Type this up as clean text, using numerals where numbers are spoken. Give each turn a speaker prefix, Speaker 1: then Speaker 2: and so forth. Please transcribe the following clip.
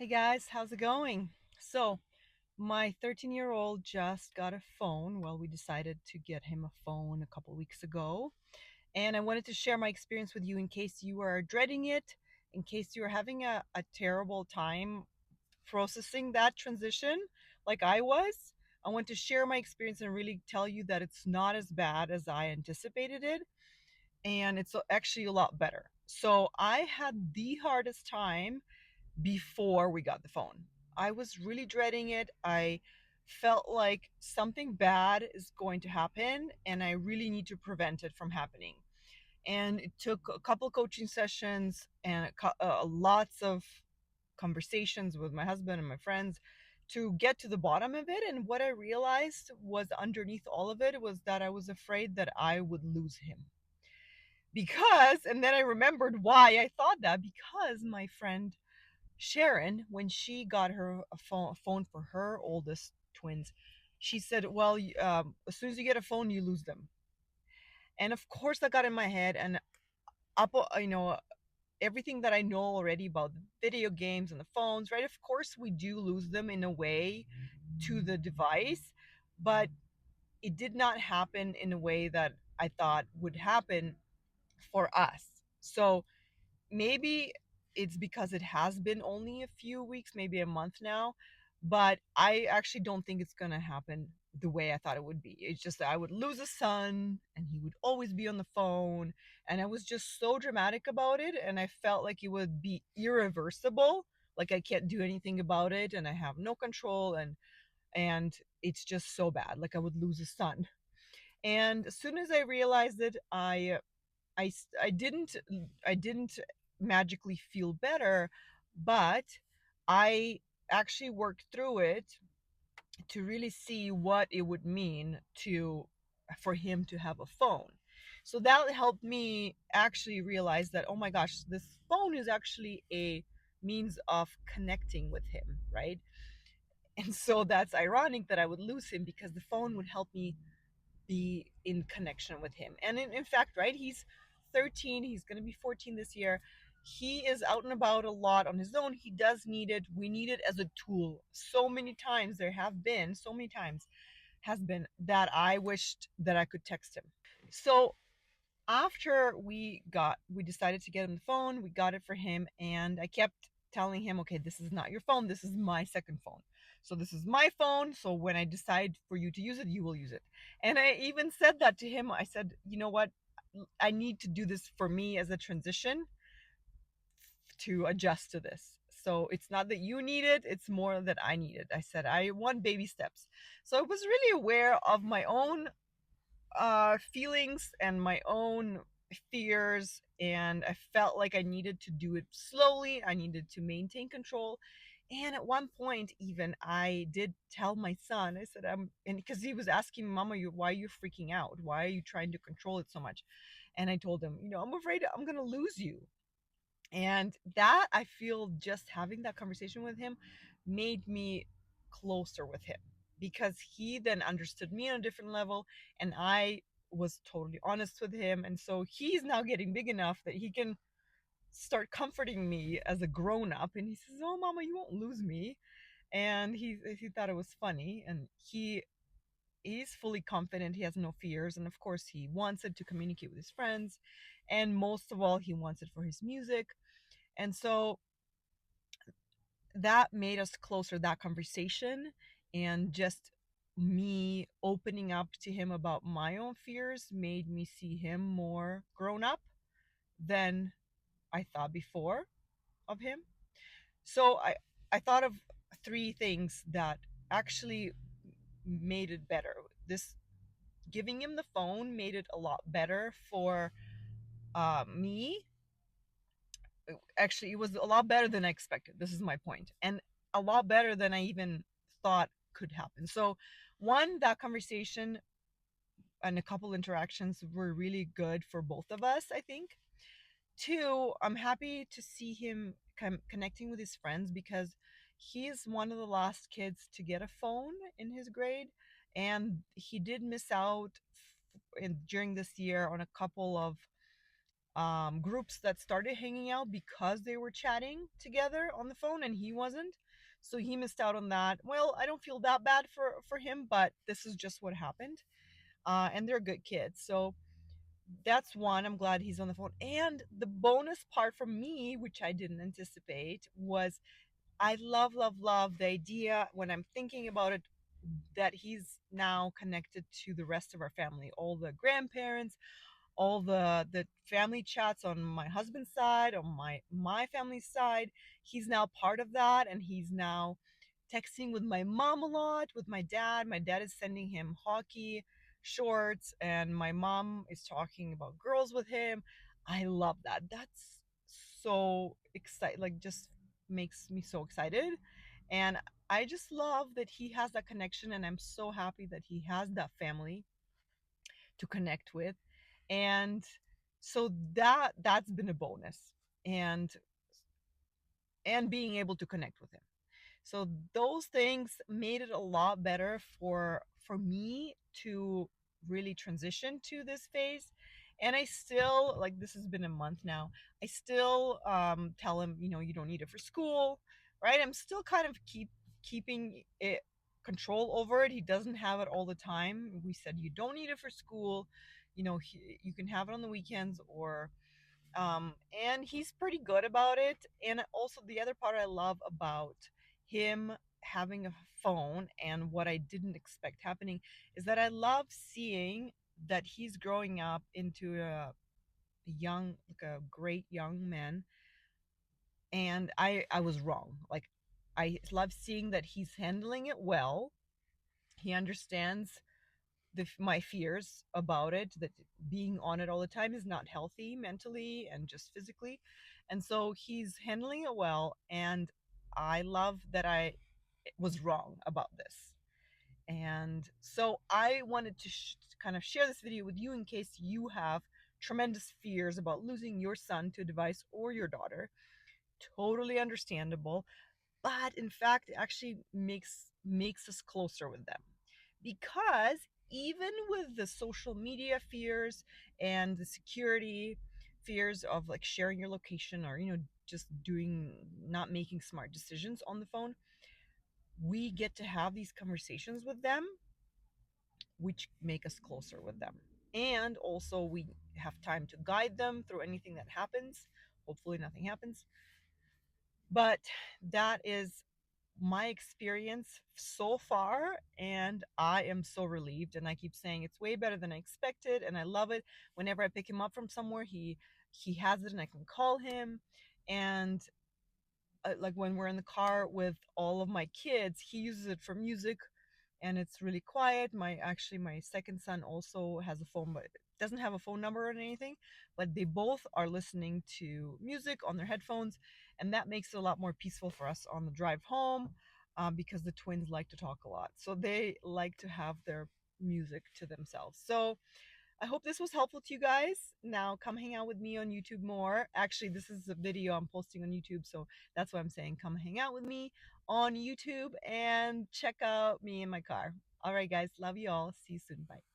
Speaker 1: Hey guys, how's it going? So, my 13-year-old just got a phone. Well, we decided to get him a phone a couple weeks ago. And I wanted to share my experience with you in case you are dreading it, in case you are having a terrible time processing that transition like I was. I want to share my experience and really tell you that it's not as bad as I anticipated it. And it's actually a lot better. So, I had the hardest time before we got the phone. I was really dreading it. I felt like something bad is going to happen and I really need to prevent it from happening. And it took a couple coaching sessions and lots of conversations with my husband and my friends to get to the bottom of it. And what I realized was underneath all of it was that I was afraid that I would lose him. And then I remembered why I thought that, because my friend Sharon, when she got her a phone for her oldest twins, she said, "Well, as soon as you get a phone, you lose them." And of course, that got in my head, and up, everything that I know already about the video games and the phones, right? Of course, we do lose them in a way to the device, but it did not happen in a way that I thought would happen for us. So maybe it's because it has been only a few weeks, maybe a month now, but I actually don't think it's going to happen the way I thought it would be. It's just that I would lose a son and he would always be on the phone. And I was just so dramatic about it. And I felt like it would be irreversible. Like I can't do anything about it and I have no control, and it's just so bad. Like I would lose a son. And as soon as I realized it, I didn't magically feel better, but I actually worked through it to really see what it would mean to for him to have a phone. So that helped me actually realize that, oh my gosh, this phone is actually a means of connecting with him, right? And so that's ironic that I would lose him because the phone would help me be in connection with him. And in fact, right, he's 13, he's going to be 14 this year. He is out and about a lot on his own. He does need it. We need it as a tool. So many times, there have been so many times, has been that I wished that I could text him. So after we decided to get him the phone, we got it for him, and I kept telling him, okay, this is not your phone, this is my second phone. So this is my phone, so when I decide for you to use it, you will use it. And I even said that to him. I said, you know what, I need to do this for me as a transition to adjust to this. So it's not that you need it, it's more that I need it. I said I want baby steps. So I was really aware of my own feelings and my own fears, and I felt like I needed to do it slowly. I needed to maintain control. And at one point, even I did tell my son, I said, and because he was asking, Mama, why are you freaking out? Why are you trying to control it so much? And I told him, I'm afraid I'm going to lose you. And that, I feel, just having that conversation with him made me closer with him, because he then understood me on a different level, and I was totally honest with him. And so he's now getting big enough that he can start comforting me as a grown up. And he says, "Oh, Mama, you won't lose me." And he thought it was funny, and he's fully confident. He has no fears, and of course, he wants it to communicate with his friends, and most of all, he wants it for his music. And so that made us closer, that conversation, and just me opening up to him about my own fears made me see him more grown up than I thought before of him. So I thought of three things that actually made it better. This Giving him the phone made it a lot better for me. Actually, it was a lot better than I expected. This is my point. And a lot better than I even thought could happen. So, one, that conversation and a couple interactions were really good for both of us, I think. Two, I'm happy to see him connecting with his friends, because he is one of the last kids to get a phone in his grade. And he did miss out during this year on a couple of groups that started hanging out because they were chatting together on the phone and he wasn't. So he missed out on that. Well, I don't feel that bad for him, but this is just what happened. And they're good kids. So that's one. I'm glad he's on the phone. And the bonus part for me, which I didn't anticipate, was I love, love, love the idea when I'm thinking about it that he's now connected to the rest of our family, all the grandparents, all the family chats on my husband's side, on my family's side. He's now part of that, and he's now texting with my mom a lot, with my dad. My dad is sending him hockey shorts, and my mom is talking about girls with him. I love that. That's so exciting. Like, just makes me so excited. And I just love that he has that connection, and I'm so happy that he has that family to connect with. And so that's been a bonus. And being able to connect with him, so those things made it a lot better for me to really transition to this phase. And I still, like, this has been a month now, I still tell him, you don't need it for school, right? I'm still kind of keeping it control over it. He doesn't have it all the time. We said you don't need it for school, you can have it on the weekends, or and he's pretty good about it. And also, the other part I love about him having a phone, and what I didn't expect happening, is that I love seeing that he's growing up into a young, like a great young man. And I was wrong. Like, I love seeing that he's handling it well. He understands my fears about it, that being on it all the time is not healthy mentally and just physically. And so he's handling it well, and I love that I was wrong about this. And so I wanted to kind of share this video with you in case you have tremendous fears about losing your son to a device, or your daughter. Totally understandable, but in fact it actually makes us closer with them. Because even with the social media fears and the security fears of, like, sharing your location, or just doing not making smart decisions on the phone, we get to have these conversations with them, which make us closer with them. And also, we have time to guide them through anything that happens. Hopefully nothing happens, but that is my experience so far, and I am so relieved. And I keep saying it's way better than I expected, and I love it. Whenever I pick him up from somewhere, he has it, and I can call him. And like, when we're in the car with all of my kids, he uses it for music, and it's really quiet. My second son also has a phone, but doesn't have a phone number or anything. But they both are listening to music on their headphones, and that makes it a lot more peaceful for us on the drive home, because the twins like to talk a lot, so they like to have their music to themselves. So I hope this was helpful to you guys. Now come hang out with me on YouTube more. Actually, this is a video I'm posting on YouTube, so that's why I'm saying come hang out with me on YouTube and check out me in my car. All right, guys, love you all. See you soon. Bye.